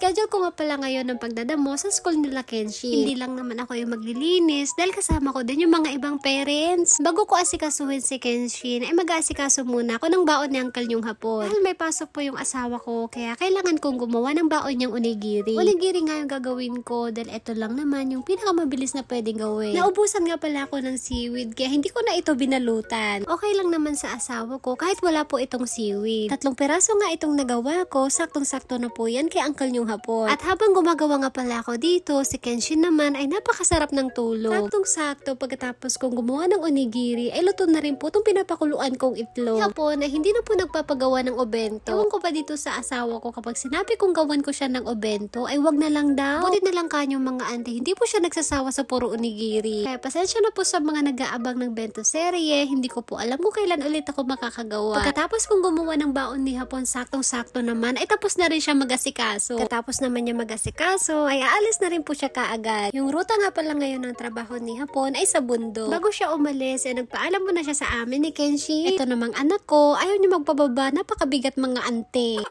Schedule ko nga pala ngayon ng pagdadamo sa school nila Kenshi. Hindi lang naman ako yung maglilinis dahil kasama ko din yung mga ibang parents. Bago ko asikasuhin si Kenshin, ay mag-aasikaso muna ako ng baon ni Uncle yung hapon. Dahil may pasok po yung asawa ko, kaya kailangan kong gumawa ng baon niyang onigiri. Onigiri nga yung gagawin ko dahil ito lang naman yung pinakamabilis na pwedeng gawin. Naubusan nga pala ako ng seaweed kaya hindi ko na ito binalutan. Okay lang naman sa asawa ko kahit wala po itong seaweed. 3 peraso nga itong nagawa ko, saktong-sakto na po yan kay Uncle yung hapon. At habang gumagawa nga pala ako dito, si Kenshin naman ay napakasarap ng tulog. Saktong-sakto pagkatapos kong gumawa ng onigiri, ay luto na rin po itong pinapakuluan kong itlog. Hapon ay hindi na po nagpapagawa ng obento. Ewan ko pa dito sa asawa ko kapag sinabi kong gawan ko siya ng obento, ay wag na lang daw. Buti na lang kanyang mga auntie, hindi po siya nagsasawa sa puro onigiri. Kaya pasensya na po sa mga nag-aabang ng bento serye, hindi ko po alam kung kailan ulit ako makakagawa. Pagkatapos kong gumawa ng baon ni hapon, saktong-sakto naman, ay tapos na rin siya mag-asikaso. Katapos naman niya mag-asikaso, ay aalis na rin po siya kaagad. Yung ruta nga pala ngayon ng trabaho ni hapon ay sa bundok. Bago siya umalis, ay nagpaalam mo na siya sa amin ni Kenshi. Ito namang anak ko, ayaw niya magpababa, napakabigat mga ante.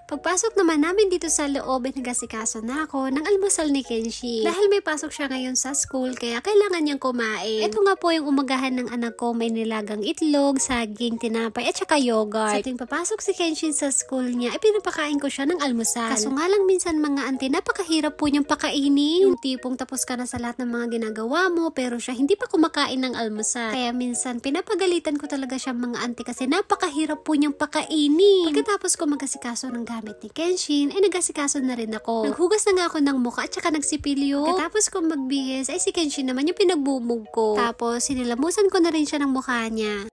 Pagpasok naman namin dito sa loob ay nagasikaso na ako ng almusal ni Kenshi. Dahil may pasok siya ngayon sa school kaya kailangan niyang kumain. Ito nga po yung umagahan ng anak ko, may nilagang itlog, saging, tinapay at saka yogurt. Sa tuwing papasok si Kenshi sa school niya ay pinapakain ko siya ng almusal. Kaso nga lang minsan mga ante, napakahirap po niyang pakainin. Yung tipong tapos ka na sa lahat ng mga ginagawa mo pero siya hindi pa kumakain ng almusal. Kaya minsan pinapagalitan ko talaga siya mga ante kasi napakahirap po niyang pakainin. Pagkatapos ko magasikaso ng gamit ni Kenshin, ay nagasikaso na rin ako. Naghugas na nga ako ng mukha at saka nagsipilyo. Katapos ko magbihis, ay si Kenshin naman yung pinagbubog ko. Tapos sinilamusan ko na rin siya ng mukha niya.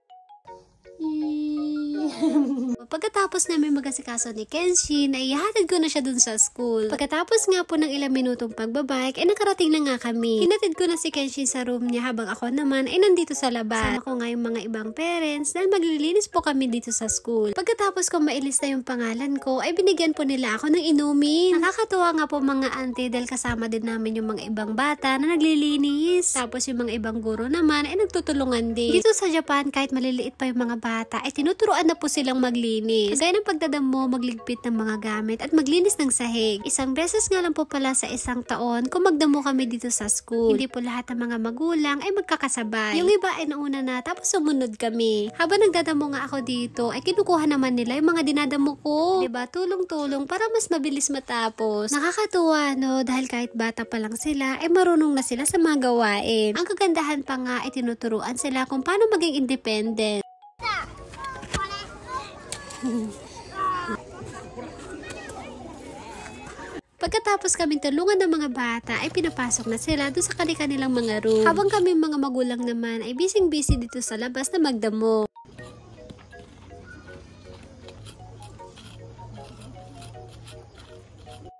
Pagkatapos namin magasikaso ni Kenshin, ay ihatid ko na siya dun sa school. Pagkatapos nga po ng ilang minutong pagbabike, ay nakarating na nga kami. Hinatid ko na si Kenshin sa room niya habang ako naman ay nandito sa labas. Sama ko nga yung mga ibang parents dahil maglilinis po kami dito sa school. Pagkatapos ko mailista yung pangalan ko, ay binigyan po nila ako ng inumin. Nakakatuwa nga po mga auntie dahil kasama din namin yung mga ibang bata na naglilinis. Tapos yung mga ibang guro naman ay nagtutulungan din. Dito sa Japan, kahit maliliit pa yung mga bata, ay tinuturuan na po silang maglinis. Kagaya ng pagdadamo, magligpit ng mga gamit at maglinis ng sahig. Isang beses nga lang po pala sa isang taon kung magdamo kami dito sa school. Hindi po lahat ng mga magulang ay magkakasabay. Yung iba ay nauna na tapos sumunod kami. Habang nagdadamo nga ako dito, ay kinukuha naman nila yung mga dinadamo ko. Diba? Tulong-tulong para mas mabilis matapos. Nakakatuwa no, dahil kahit bata pa lang sila, ay marunong na sila sa mga gawain. Ang kagandahan pa nga ay tinuturuan sila kung paano maging independent. Pagkatapos kami tulungan ng mga bata, ay pinapasok na sila doon sa kanilang mga room. Habang kami mga magulang naman ay busy dito sa labas na magdamo.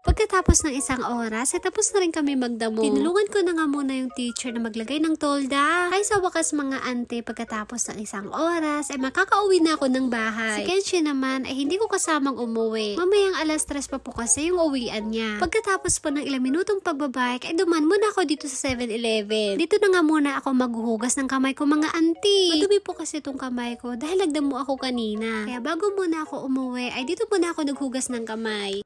Pagkatapos ng isang oras, ay tapos na rin kami magdamo. Tinulungan ko na nga muna yung teacher na maglagay ng tolda. Kaya sa wakas mga ante, pagkatapos ng isang oras, ay makakauwi na ako ng bahay. Si Kenshin naman ay hindi ko kasamang umuwi. Mamayang 3:00 pa po kasi yung uwian niya. Pagkatapos po ng ilang minutong pagbabike, ay duman muna ako dito sa 7-Eleven. Dito na nga muna ako maghuhugas ng kamay ko mga auntie. Madumi po kasi itong kamay ko dahil nagdamo ako kanina. Kaya bago muna ako umuwi, ay dito muna ako naghugas ng kamay.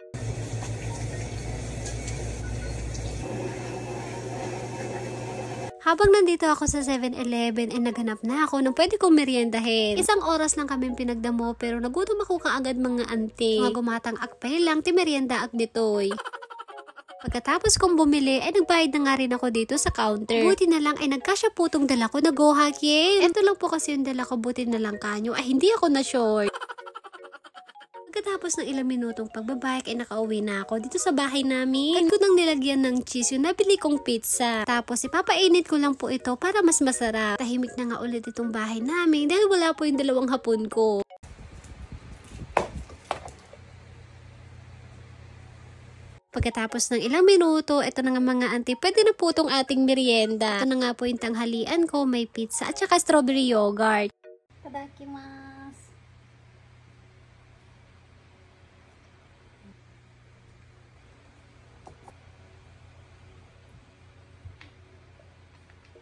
Habang nandito ako sa 7-Eleven ay naghanap na ako ng pwede kong meriendahin. Isang oras lang kami pinagdamo pero nagutom ako kaagad mga ante. Mga gumatang akpay lang ti merienda ak ditoy. Pagkatapos kong bumili ay nagbayad na nga rin ako dito sa counter. Buti na lang ay nagkasya po tong dala ko na Gohak yen. Ito lang po kasi yung dala ko, buti na lang kanyo ay hindi ako na short. Pagkatapos ng ilang minutong pagbabike ay nakauwi na ako dito sa bahay namin. At ko nang nilagyan ng cheese yung nabili kong pizza. Tapos ipapainit ko lang po ito para mas masarap. Tahimik na nga ulit itong bahay namin dahil wala po yung 2 hapon ko. Pagkatapos ng ilang minuto, ito na nga mga auntie, pwede na po itong ating merienda. Ito na nga po yung tanghalian ko, may pizza at saka strawberry yogurt. Tadakimasu.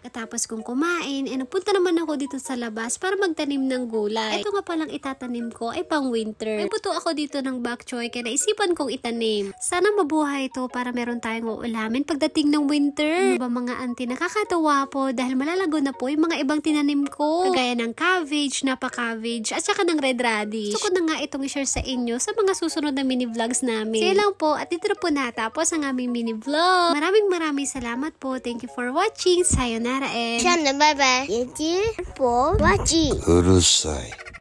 Katapos kong kumain, nagpunta naman ako dito sa labas para magtanim ng gulay. Ito nga palang itatanim ko ay pang winter. May buto ako dito ng bok choy kaya naisipan kong itanim. Sana mabuhay ito para meron tayong uulamin pagdating ng winter. Ano ba mga auntie, nakakatawa po dahil malalago na po yung mga ibang tinanim ko. Kagaya ng cabbage, napa-cabbage, at saka ng red radish. Gusto ko na nga itong i-share sa inyo sa mga susunod na mini vlogs namin. Sige lang po at dito na po natapos ang aming mini vlog. Maraming salamat po. Thank you for watching. Sayonara and... Bye bye. Thank you for watching. うるさい。